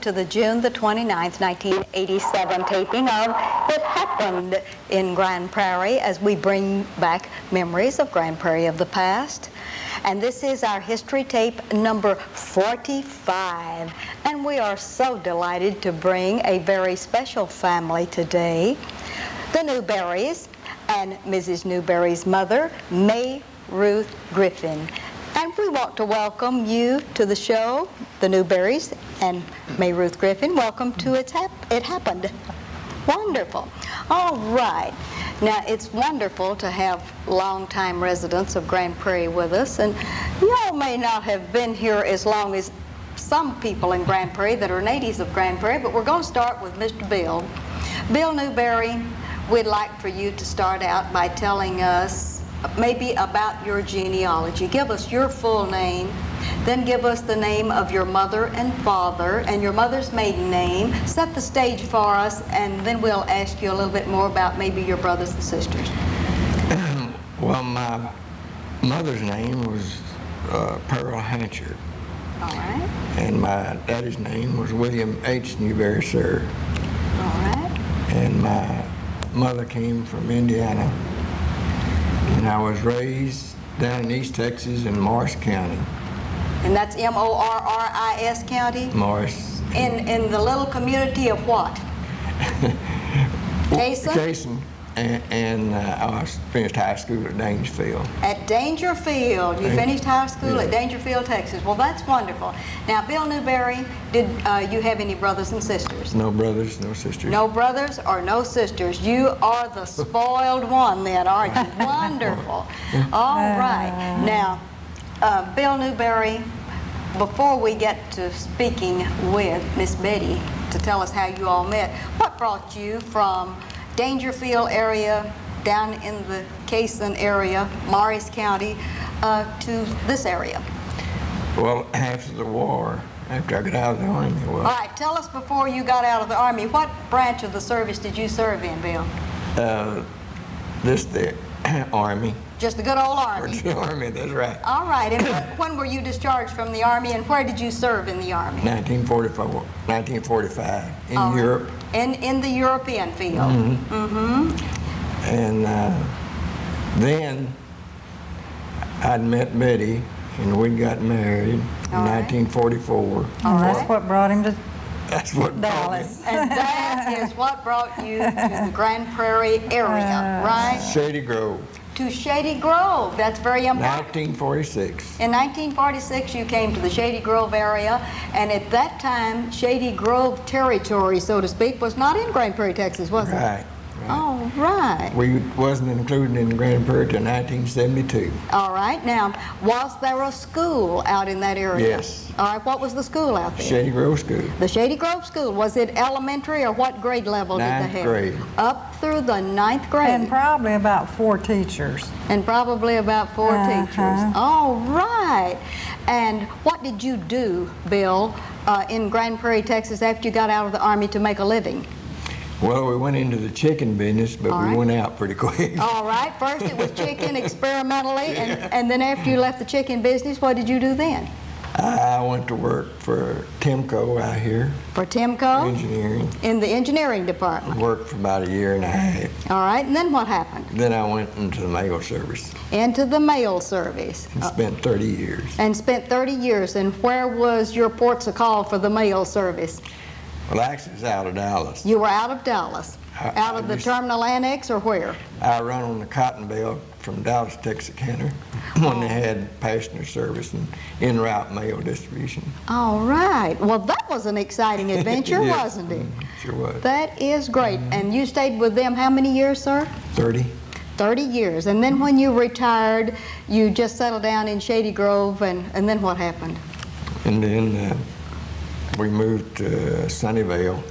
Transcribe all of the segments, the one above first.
to the June the 29th, 1987 taping of It Happened in Grand Prairie as we bring back memories of Grand Prairie of the past. And this is our history tape number 45. And we are so delighted to bring a very special family today, the Newberrys and Mrs. Newberry's mother, May Ruth Griffin. And we want to welcome you to the show, the Newberrys and May Ruth Griffin. Welcome to It Happened. Wonderful. All right. Now, it's wonderful to have longtime residents of Grand Prairie with us. And you all may not have been here as long as some people in Grand Prairie that are natives of Grand Prairie, but we're going to start with Mr. Bill. Bill Newberry, we'd like for you to start out by telling us maybe about your genealogy. Give us your full name, then give us the name of your mother and father and your mother's maiden name. Set the stage for us, and then we'll ask you a little bit more about maybe your brothers and sisters. Well, my mother's name was Pearl Hanchard. All right. And my daddy's name was William H. Newberry, sir. All right. And my mother came from Indiana. And I was raised down in East Texas in Morris County. And that's M-O-R-R-I-S County? Morris. In the little community of what? Cason? Cason. And I finished high school at Dangerfield. At Dangerfield. You finished high school at Dangerfield, Texas. Well, that's wonderful. Now, Bill Newberry, did you have any brothers and sisters? No brothers, no sisters. No brothers or no sisters. You are the spoiled one then, aren't you? Wonderful. All right. Now, Bill Newberry, before we get to speaking with Miss Betty to tell us how you all met, what brought you from Dangerfield area, down in the Cason area, Morris County, to this area? Well, after the war, after I got out of the Army. Well, all right, tell us before you got out of the Army, what branch of the service did you serve in, Bill? The Army. Just the good old Army? The Army, that's right. All right, and when were you discharged from the Army, and where did you serve in the Army? 1945, in Europe. In the European field? Mm-hmm. Mm-hmm. And then I'd met Betty, and we got married in 1944. And that's what brought him to That's what Dallas. And that is what brought you to the Grand Prairie area, right? Shady Grove. To Shady Grove. That's very important. 1946. In 1946, you came to the Shady Grove area, and at that time, Shady Grove territory, so to speak, was not in Grand Prairie, Texas, was it? Right. All right. We wasn't included in Grand Prairie till 1972. All right. Now, was there a school out in that area? Yes. All right. What was the school out there? Shady Grove School. The Shady Grove School. Was it elementary, or what grade level did they have? Ninth grade. Up through the 9th grade. And probably about 4 teachers. And probably about 4 teachers. All right. And what did you do, Bill, in Grand Prairie, Texas, after you got out of the Army to make a living? Well, we went into the chicken business, but we went out pretty quick. All right. First it was chicken experimentally, and then after you left the chicken business, what did you do then? I went to work for Timco out here. For Timco? Engineering. In the engineering department. Worked for about a year and a half. All right. And then what happened? Then I went into the mail service. Into the mail service. And spent 30 years. And spent 30 years. And where was your ports of call for the mail service? Well, actually, it's out of Dallas. You were out of Dallas. Out of the terminal annex, or where? I run on the cotton belt from Dallas to Texarkana when they had passenger service and en route mail distribution. All right. Well, that was an exciting adventure, Yes. wasn't it? Sure was. That is great. And you stayed with them how many years, sir? 30. 30 years. And then when you retired, you just settled down in Shady Grove, and then what happened? And then we moved to Sunnyvale,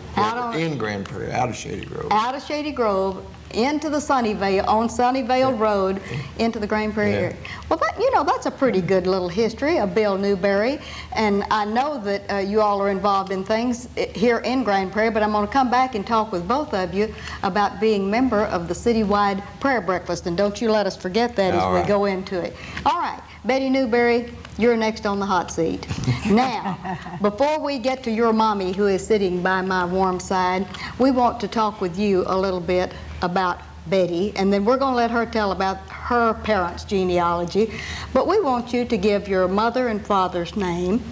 in Grand Prairie, out of Shady Grove. Out of Shady Grove, into the Sunnyvale, on Sunnyvale Road, into the Grand Prairie area. Well, that's a pretty good little history of Bill Newberry, and I know that you all are involved in things here in Grand Prairie, but I'm going to come back and talk with both of you about being member of the citywide prayer breakfast, and don't you let us forget that as we go into it. All right, Betty Newberry, you're next on the hot seat. Now, before we get to your mommy, who is sitting by my warm side, we want to talk with you a little bit about Betty, and then we're going to let her tell about her parents' genealogy. But we want you to give your mother and father's name,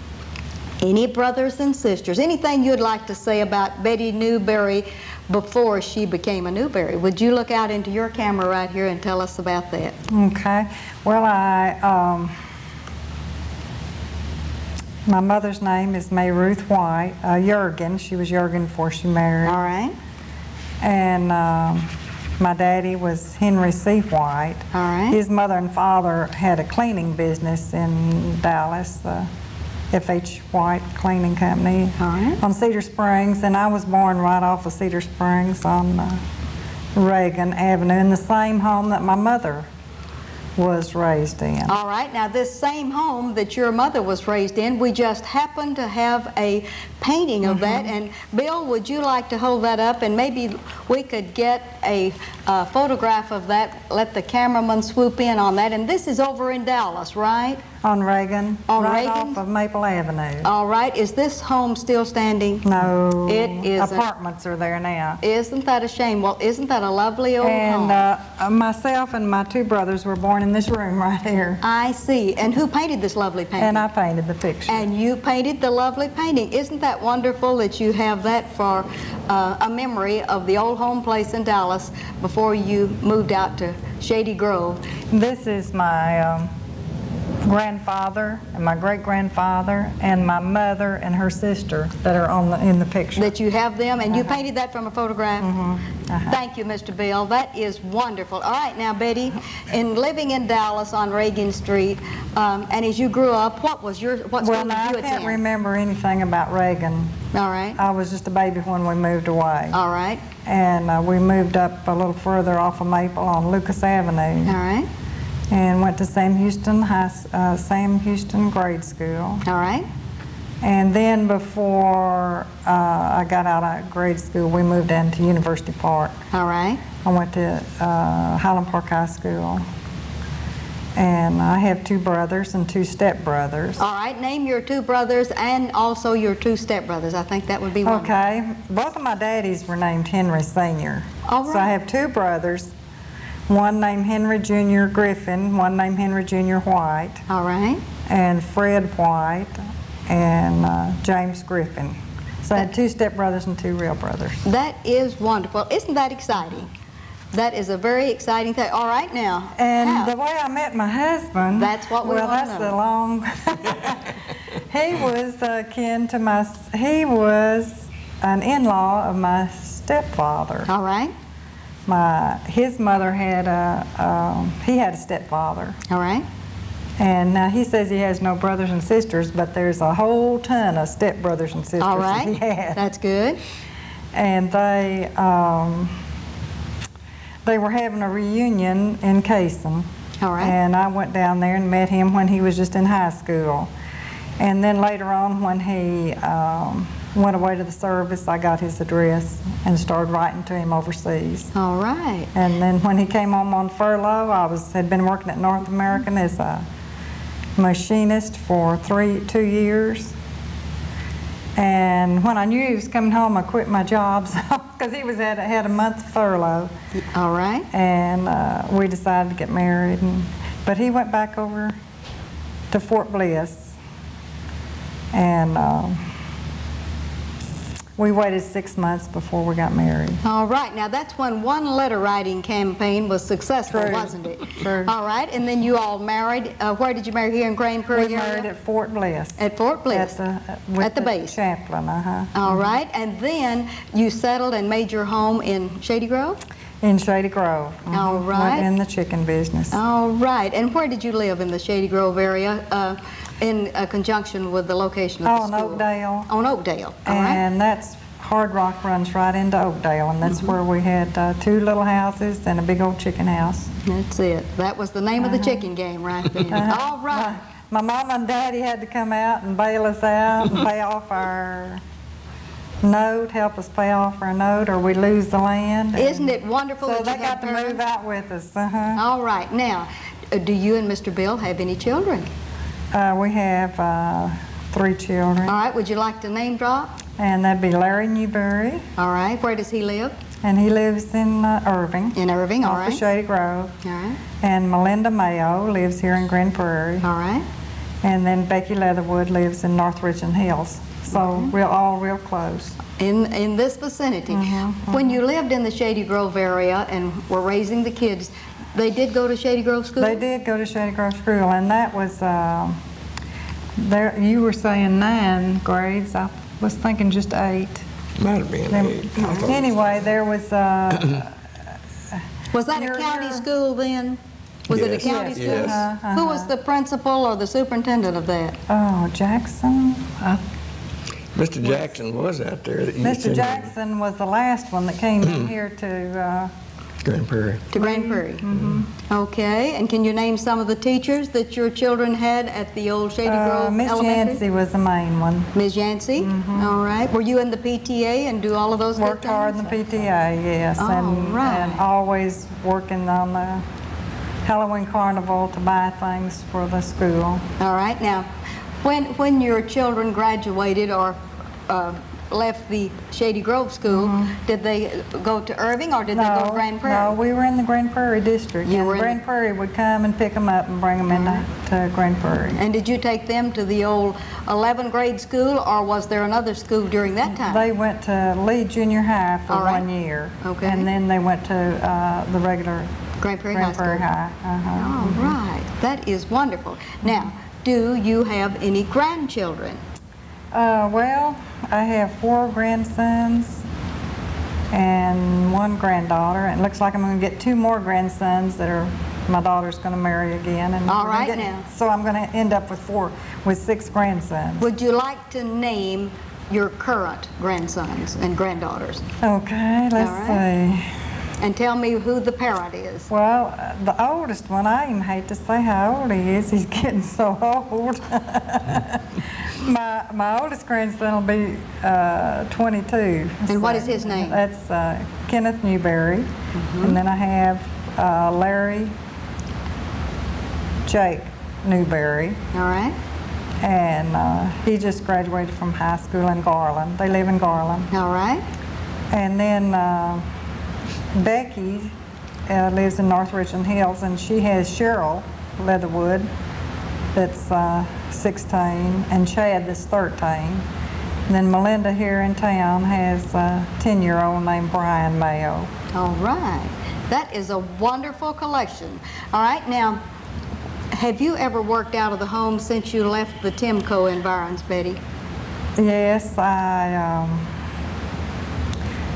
any brothers and sisters, anything you'd like to say about Betty Newberry before she became a Newberry. Would you look out into your camera right here and tell us about that? Okay. Well, my mother's name is May Ruth White, Jurgen. She was Jurgen before she married. All right. And my daddy was Henry C. White. All right. His mother and father had a cleaning business in Dallas, F.H. White Cleaning Company, All right. on Cedar Springs, and I was born right off of Cedar Springs on Reagan Avenue in the same home that my mother was raised in. All right, now this same home that your mother was raised in, we just happen to have a painting of that. And Bill, would you like to hold that up, and maybe we could get a photograph of that, let the cameraman swoop in on that. And this is over in Dallas, right? On Reagan, On right Reagan? off of Maple Avenue. All right, is this home still standing? No, It isn't. apartments are there now. Isn't that a shame? Well, isn't that a lovely old home? And myself and my two brothers were born in this room right here. I see. And who painted this lovely painting? And I painted the picture. And you painted the lovely painting. Isn't that wonderful that you have that for a memory of the old home place in Dallas before you moved out to Shady Grove? This is my grandfather and my great-grandfather and my mother and her sister that are in the picture. That you have them, and you painted that from a photograph? Thank you, Mr. Bill. That is wonderful. All right, now, Betty, in living in Dallas on Reagan Street, and as you grew up, what school Well, did now, you I attend? can't remember anything about Reagan. All right. I was just a baby when we moved away. All right. And we moved up a little further off of Maple on Lucas Avenue. All right. And went to Sam Houston grade school. All right. And then before I got out of grade school, we moved into University Park. All right. I went to Highland Park High School. And I have two brothers and two stepbrothers. All right. Name your two brothers and also your two stepbrothers. I think that would be wonderful. Okay. Both of my daddies were named Henry Sr. All So I right. have two brothers, one named Henry Jr. Griffin, one named Henry Jr. White, All right. and Fred White, and James Griffin. So I had two stepbrothers and two real brothers. That is wonderful. Isn't that exciting? That is a very exciting thing. All right, now. And how? the way I met my husband, That's what we well, wanna that's know. the long. He was kin to my. He was an in-law of my stepfather. All right. His mother had he had a stepfather, All right. and now he says he has no brothers and sisters, but there's a whole ton of stepbrothers and sisters All that he right. had. That's good. And they were having a reunion in Kaysen. All right. And I went down there and met him when he was just in high school. And then later on, when he went away to the service, I got his address and started writing to him overseas. All right. And then when he came home on furlough, I had been working at North American as a machinist for 2 years. And when I knew he was coming home, I quit my job because he had a month furlough. All right. And we decided to get married. But he went back over to Fort Bliss. And we waited 6 months before we got married. All right. Now, that's when one letter writing campaign was successful, True. wasn't it? True. All right. And then you all married. Where did you marry? Here in Grand Prairie? We married at Fort Bliss. At Fort Bliss. With the base. chaplain, All right. And then you settled and made your home in Shady Grove? In Shady Grove. All right. Went in the chicken business. All right. And where did you live in the Shady Grove area in conjunction with the location of the On school? Oakdale. On Oakdale. All right. And that's Hard Rock runs right into Oakdale, and that's where we had 2 little houses and a big old chicken house. That's it. That was the name of the chicken game right then. All right. My mom and daddy had to come out and bail us out and pay off our note, help us pay off our note, or we lose the land. Isn't it wonderful So that they you have got to move out with us. All right. Now, do you and Mr. Bill have any children? We have 3 children, All right. Would you like to name drop? and that'd be Larry Newberry, All right. Where does he live? and he lives in Irving, In Irving. All off of right. Shady Grove. All right. And Melinda Mayo lives here in Grand Prairie. All right. And then Becky Leatherwood lives in North Richland Hills. So we're all real close. In this vicinity. When you lived in the Shady Grove area and were raising the kids, they did go to Shady Grove School? They did go to Shady Grove School, and that was, there. You were saying 9 grades. I was thinking just 8. Might have been 8. I thought it was- Anyway, there was, Was that a Your- county your- school then? Was it a Yes, county yes. school? Who was the principal or the superintendent of that? Jackson. Mr. Jackson was out there. He was Mr. in Jackson was the last one that came in here to, Grand Prairie. To Grand Prairie? Okay, and can you name some of the teachers that your children had at the old Shady Grove Miss Elementary? Yancey was the main one. Ms. Yancey? All right. Were you in the PTA and do all of those good Worked hard in the things? PTA, yes, All and right. always working on the Halloween Carnival to buy things for the school. All right. Now, when your children graduated or left the Shady Grove School, did they go to Irving or did they go to Grand Prairie? No, we were in the Grand Prairie district, You and were in Grand Prairie would come and pick them up and bring them to Grand Prairie. And did you take them to the old 11th grade school, or was there another school during that time? They went to Lee Junior High for All right. 1 year. Okay. And then they went to the regular Grand Prairie Grand High Prairie School. High. All right. That is wonderful. Now, do you have any grandchildren? Well, I have 4 grandsons and 1 granddaughter, and it looks like I'm going to get 2 more grandsons that are, my daughter's going to marry again. And All we're gonna right get- now. So I'm going to end up with 6 grandsons. Would you like to name your current grandsons and granddaughters? Okay, let's All right. see. And tell me who the parent is. Well, the oldest one, I even hate to say how old he is. He's getting so old. My oldest grandson will be 22. And what So is his name? That's Kenneth Newberry. And then I have Larry Jake Newberry. All right. And he just graduated from high school in Garland. They live in Garland. All right. And then Becky lives in North Richland Hills, and she has Cheryl Leatherwood, that's 16, and Chad, that's 13. And then Melinda here in town has a 10-year-old named Brian Mayo. All right. That is a wonderful collection. All right. Now, have you ever worked out of the home since you left the Timco environs, Betty? Yes,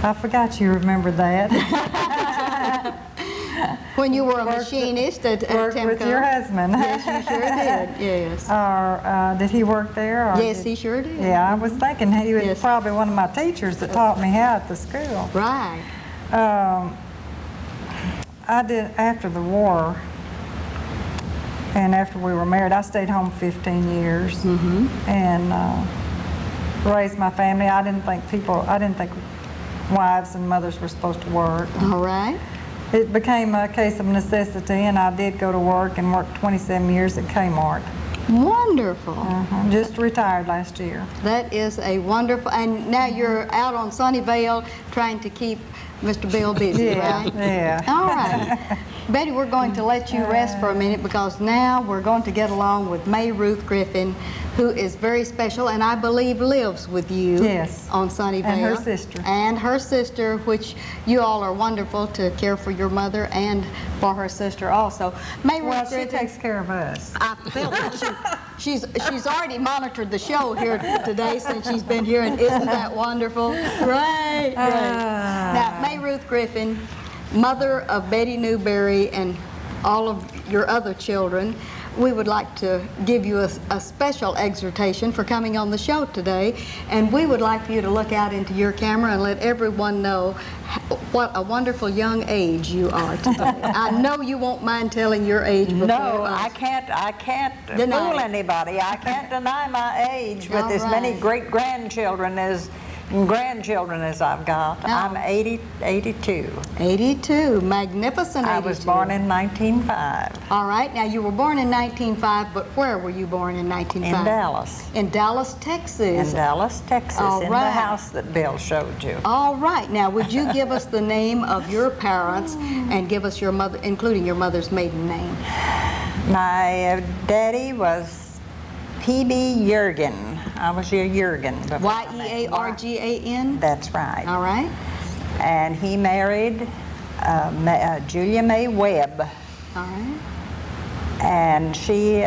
I forgot you remembered that. When you were a machinist at Worked Timco? with your husband. Yes, you sure did. Yes. Or did he work there? Or Yes, he sure did. Yeah, I was thinking he was Yes. probably one of my teachers that taught me how at the school. Right. I did, after the war, and after we were married, I stayed home 15 years and raised my family. I didn't think wives and mothers were supposed to work. All right. It became a case of necessity, and I did go to work and worked 27 years at Kmart. Wonderful. Just retired last year. That is a wonderful, and now you're out on Sunnyvale trying to keep Mr. Bill busy, Yeah, right? yeah. All right. Betty, we're going to let you rest for a minute because now we're going to get along with May Ruth Griffin, who is very special and I believe lives with you Yes. on Sunnyvale. And her sister. And her sister, which you all are wonderful to care for your mother and for her sister also. May Well, Ruth she Griffin, takes care of us. I felt it. She's already monitored the show here today since she's been here, and isn't that wonderful? Great, great. Now, May Ruth Griffin, mother of Betty Newberry and all of your other children, we would like to give you a special exhortation for coming on the show today, and we would like for you to look out into your camera and let everyone know what a wonderful young age you are today. I know you won't mind telling your age before No, us. I can't Deny fool it. anybody. I can't deny my age with All as many right. great grandchildren as grandchildren as I've got. Oh. I'm 82. 82, magnificent 82. I was born in 1905 All right, now you were born in 1905, but where were you born in 1905? in Dallas. In Dallas, Texas. In Dallas, Texas, All in right. the house that Bill showed you. All right, now would you give us the name of your parents and give us your mother, including your mother's maiden name? My daddy was P.B. Jurgen. I was your Jurgen. before I met him. Y-E-A-R-G-A-N? That's right. All right. And he married Julia May Webb. All right. And she,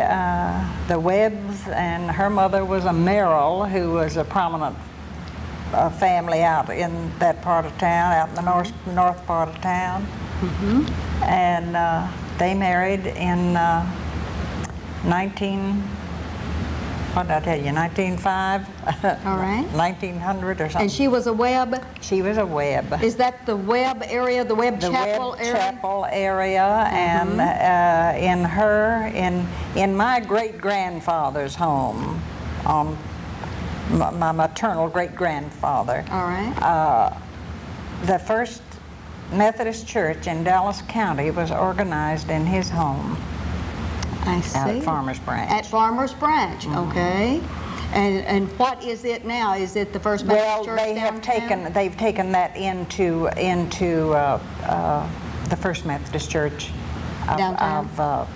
the Webbs, and her mother was a Merrill, who was a prominent family out in that part of town, out in the north part of town. Mm-hmm. And they married in 1905? All right. 1900 or something. And she was a Webb? She was a Webb. Is that the Webb area, the Webb The Chapel Webb area? Chapel area, and in my great-grandfather's home, my maternal great-grandfather, All right. the first Methodist church in Dallas County was organized in his home I see. out at Farmers Branch. At Farmers Branch, okay. And what is it now? Is it the First Baptist Well, Church they have downtown? they've taken that into the First Methodist Church Downtown? of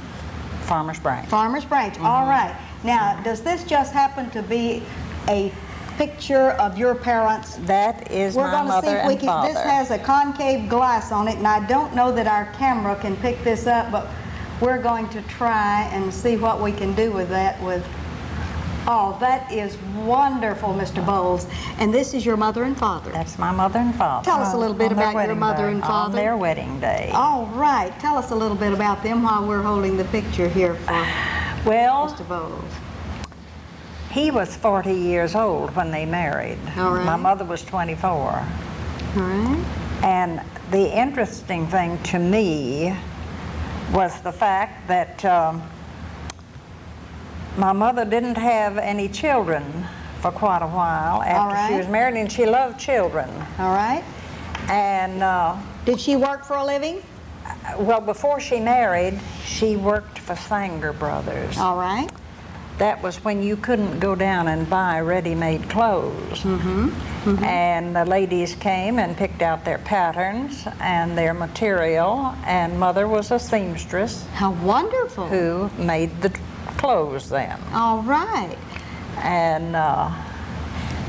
Farmers Branch. Farmers Branch, all right. Now, does this just happen to be a picture of your parents? That is We're my going to see mother if we and can, father. this has a concave glass on it, and I don't know that our camera can pick this up, but we're going to try and see what we can do with that oh, that is wonderful, Mr. Bowles. And this is your mother and father. That's my mother and father. Tell us a little bit on their about your wedding mother day. and On father. their wedding day. All right, tell us a little bit about them while we're holding the picture here for Well, Mr. Bowles. he was 40 years old when they married. All right. My mother was 24. All right. And the interesting thing to me was the fact that my mother didn't have any children for quite a while after she right. was married, and she loved children. All right. And Did she work for a living? well, before she married, she worked for Sanger Brothers. All right. That was when you couldn't go down and buy ready-made clothes. And the ladies came and picked out their patterns and their material, and Mother was a seamstress How wonderful. who made the clothes then. All right. And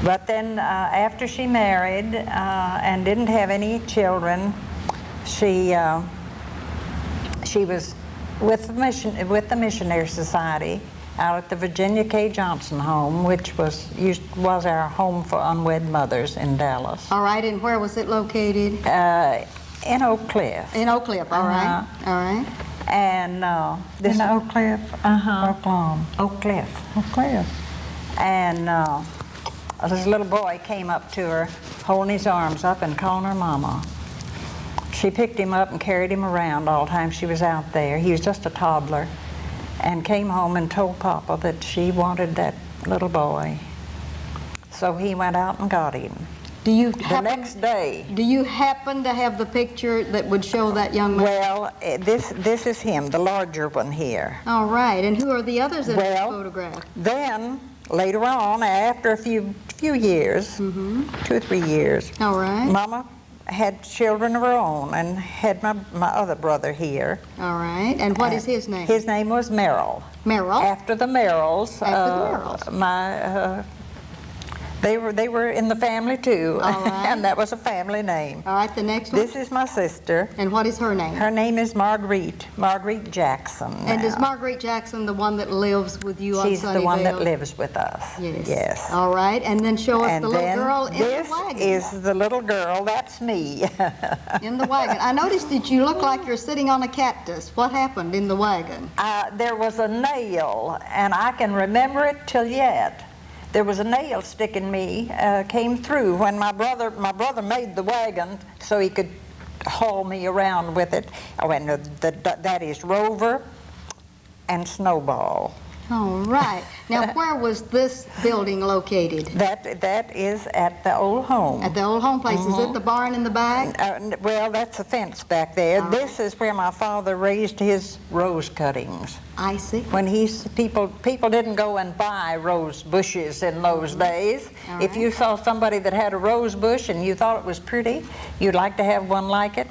but then after she married and didn't have any children, she was with the Missionary Society out at the Virginia K. Johnson home, which was our home for unwed mothers in Dallas. All right, and where was it located? In Oak Cliff. In Oak Cliff, all right. All right. And In Oak Cliff, Oak Lawn. Oak Cliff. Oak Cliff. And this little boy came up to her, holding his arms up and calling her Mama. She picked him up and carried him around all the time she was out there. He was just a toddler, and came home and told Papa that she wanted that little boy. So he went out and got him. Do you The next day, Do you happen to have the picture that would show that young man? well, this is him, the larger one here. All right, and who are the others in the Well, photograph? Then, later on, after a few years, 2 or 3 years, All right. Mama had children of her own and had my other brother here. All right, and what is his name? His name was Merrill. Merrill. After the Merrills. After the Merrills. They were in the family too. All right. And that was a family name. All right, the next one. This is my sister. And what is her name? Her name is Marguerite Jackson. And is now. Marguerite Jackson the one that lives with you on She's Sunnyvale? the one that lives with us. Yes. Yes. All right, and then show us And the little then girl in the this wagon. is the little girl. That's me. In the wagon. I noticed that you look like you're sitting on a cactus. What happened in the wagon? There was a nail, and I can remember it till yet. There was a nail sticking me, came through when my brother made the wagon so he could haul me around with it. Oh, and that is Rover and Snowball. All right. Now, where was this building located? That is at the old home. At the old home place. Is it the barn in the back? Well, that's a fence back there. All This is where my father raised his rose cuttings. I see. When people didn't go and buy rose bushes in those days. All If right. you saw somebody that had a rose bush and you thought it was pretty, you'd like to have one like it,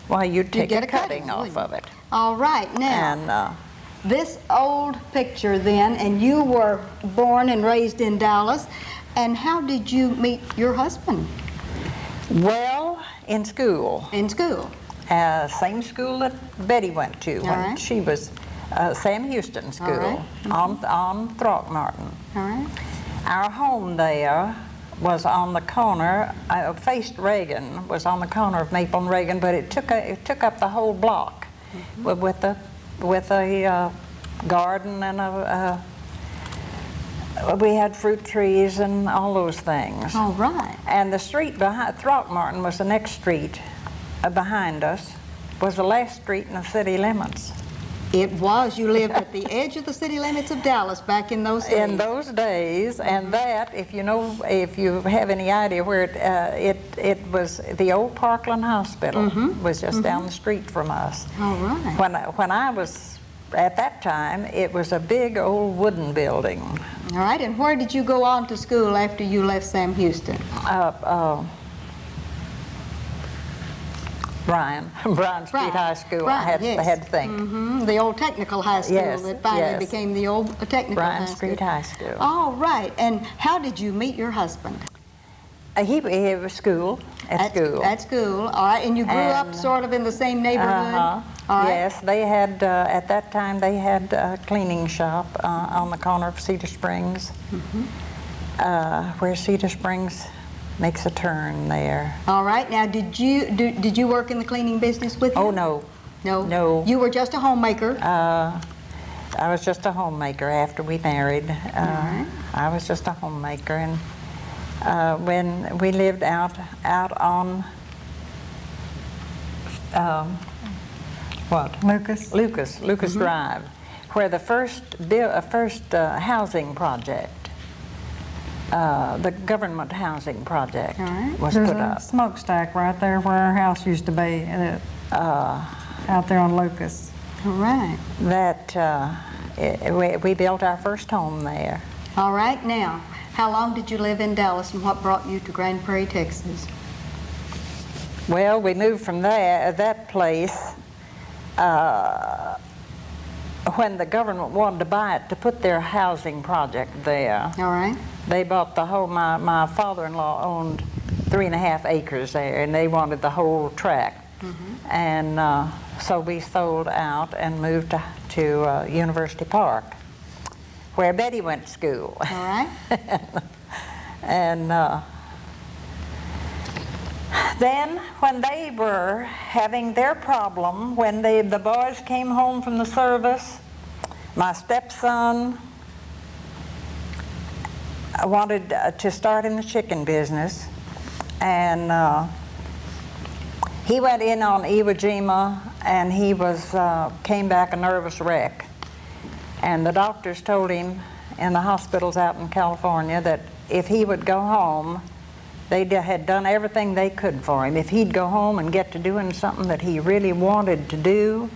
well, you'd take get a a cutting, cutting off wouldn't of you? it. All right. Now, And this old picture then, and you were born and raised in Dallas, and how did you meet your husband? well, in school, In school. same school that Betty went to All when right. she was Sam Houston School right. on Throckmorton. All right. Our home there was on the corner, faced Reagan, was on the corner of Maple and Reagan, but it took up the whole block with a garden and we had fruit trees and all those things. All right. And the street behind Throckmorton was the next street behind us, was the last street in the city limits. It was. You lived at the edge of the city limits of Dallas back in those days. In those days, and that, if you have any idea where it was, the old Parkland Hospital was just down the street from us. All right. When I was at that time, it was a big old wooden building. All right. And where did you go on to school after you left Sam Houston? Bryan Street High School. Bryan, I had to think. The old technical high school Yes, that finally yes. became the old technical Bryan high school. Street High School. All right. And how did you meet your husband? He was school. At school. At school. All right. And you grew up And- sort of in the same neighborhood? Uh-huh. All right. Yes, they had, at that time, they had a cleaning shop on the corner of Cedar Springs, where Cedar Springs makes a turn there. All right. Now, did you work in the cleaning business with him? Oh, no. No? No. You were just a homemaker? I was just a homemaker after we married. right. I was just a homemaker, and when we lived out on what? Lucas. Lucas Drive, where the first housing project, the government housing project, All right. was There's put a up. smokestack right there where our house used to be, out there on Lucas. All right. We built our first home there. All right. Now, how long did you live in Dallas and what brought you to Grand Prairie, Texas? Well, we moved from that place when the government wanted to buy it to put their housing project there. All right. They bought the whole, my father-in-law owned 3.5 acres there, and they wanted the whole tract. And so we sold out and moved to University Park, where Betty went to school. All right. And then when they were having their problem, when the boys came home from the service, my stepson wanted to start in the chicken business, and he went in on Iwo Jima, and he came back a nervous wreck. And the doctors told him in the hospitals out in California that if he would go home, they had done everything they could for him. If he'd go home and get to doing something that he really wanted to do,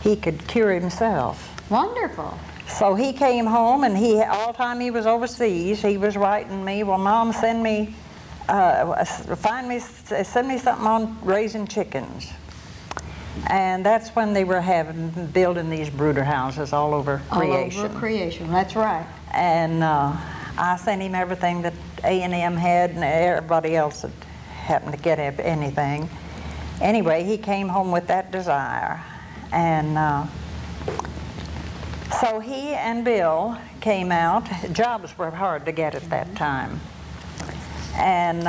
he could cure himself. Wonderful. So he came home, and all the time he was overseas, he was writing me, well, Mom, send me something on raising chickens. And that's when they were building these brooder houses all over creation. All over creation. That's right. And I sent him everything that A&M had, and everybody else that happened to get anything. Anyway, he came home with that desire. And so he and Bill came out. Jobs were hard to get at that time. And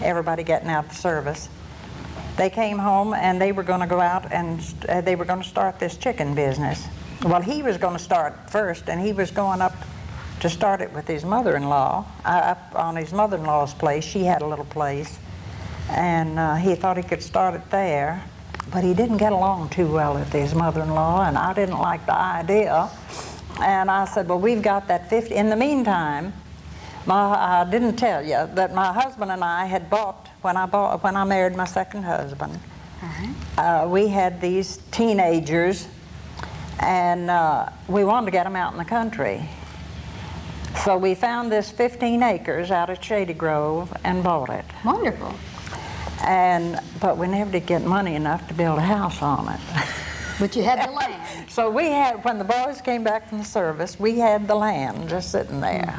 everybody getting out the service. They came home, and they were going to go out and they were going to start this chicken business. Well, he was going to start first, and he was going up to start it with his mother-in-law, up on his mother-in-law's place. She had a little place, and he thought he could start it there, but he didn't get along too well with his mother-in-law, and I didn't like the idea And I said, well, we've got that 50. In the meantime, I didn't tell you that my husband and I had bought, when I married my second husband, we had these teenagers, and we wanted to get them out in the country. So we found this 15 acres out at Shady Grove and bought it. Wonderful. But we never did get money enough to build a house on it. But you had the land. So we had, when the boys came back from the service, we had the land just sitting there.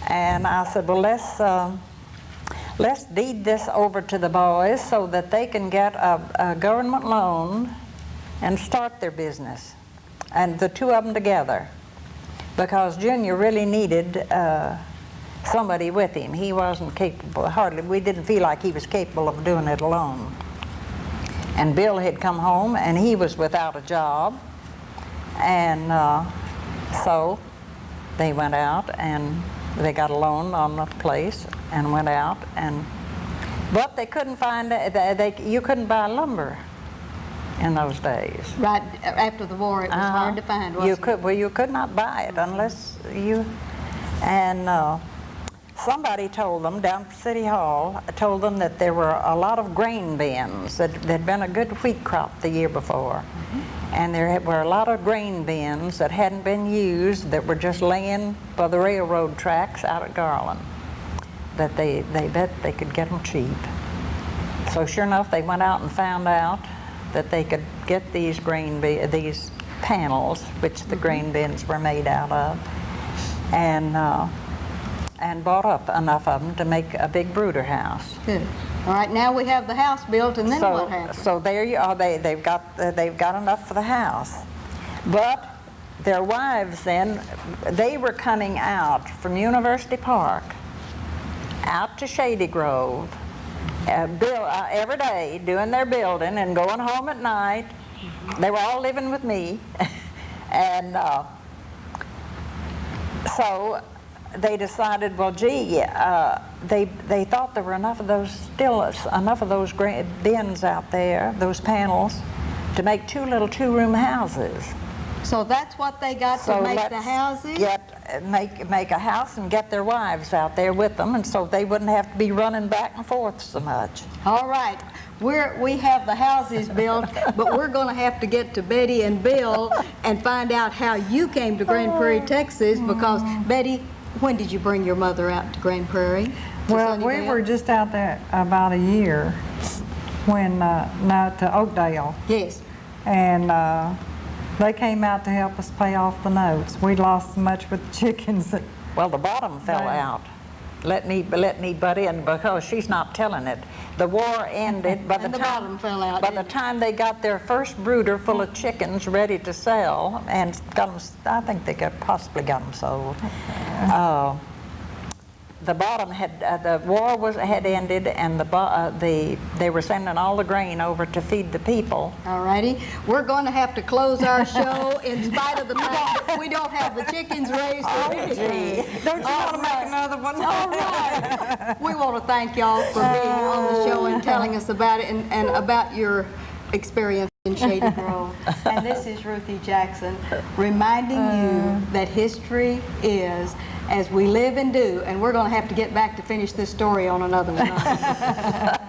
And I said, well, let's deed this over to the boys so that they can get a government loan and start their business, and the two of them together, because Junior really needed somebody with him. He wasn't capable, we didn't feel like he was capable of doing it alone. And Bill had come home and he was without a job, and so they went out and they got a loan on the place and went out, but they couldn't find, you couldn't buy lumber in those days. Right after the war, it was hard to find, wasn't it? You could not buy it unless you, and somebody told them down at City Hall, told them that there were a lot of grain bins, that there'd been a good wheat crop the year before. And there were a lot of grain bins that hadn't been used, that were just laying by the railroad tracks out at Garland, that they bet they could get them cheap. So sure enough, they went out and found out that they could get these these panels, which the grain bins were made out of, and bought up enough of them to make a big brooder house. Good. All right, now we have the house built, and then what happens? So there you are. They've got enough for the house, but their wives then, they were coming out from University Park out to Shady Grove every day, doing their building and going home at night. They were all living with me, and so they decided, well, gee, they thought there were enough of those bins out there, those panels, to make two little two-room houses. So that's what they got to make the houses? Make a house and get their wives out there with them, and so they wouldn't have to be running back and forth so much. All right. We have the houses built, but we're going to have to get to Betty and Bill and find out how you came to Grand Prairie, Texas, because, Betty, when did you bring your mother out to Grand Prairie? Well, we were just out there about a year when, to Oakdale. Yes. And they came out to help us pay off the notes. We lost so much with the chickens that... Well, the bottom fell out. Let me butt in, because she's not telling it. The war ended by the bottom fell out. By the time they got their first brooder full of chickens ready to sell, and got them, I think they possibly got them sold. The bottom the war had ended, and they were sending all the grain over to feed the people. All righty. We're going to have to close our show in spite of the fact that we don't have the chickens raised or anything. Don't you want to make another one? All right. We want to thank y'all for being on the show and telling us about it and about your experience in Shady Grove. And this is Ruthie Jackson reminding you that history is as we live and do, and we're going to have to get back to finish this story on another night.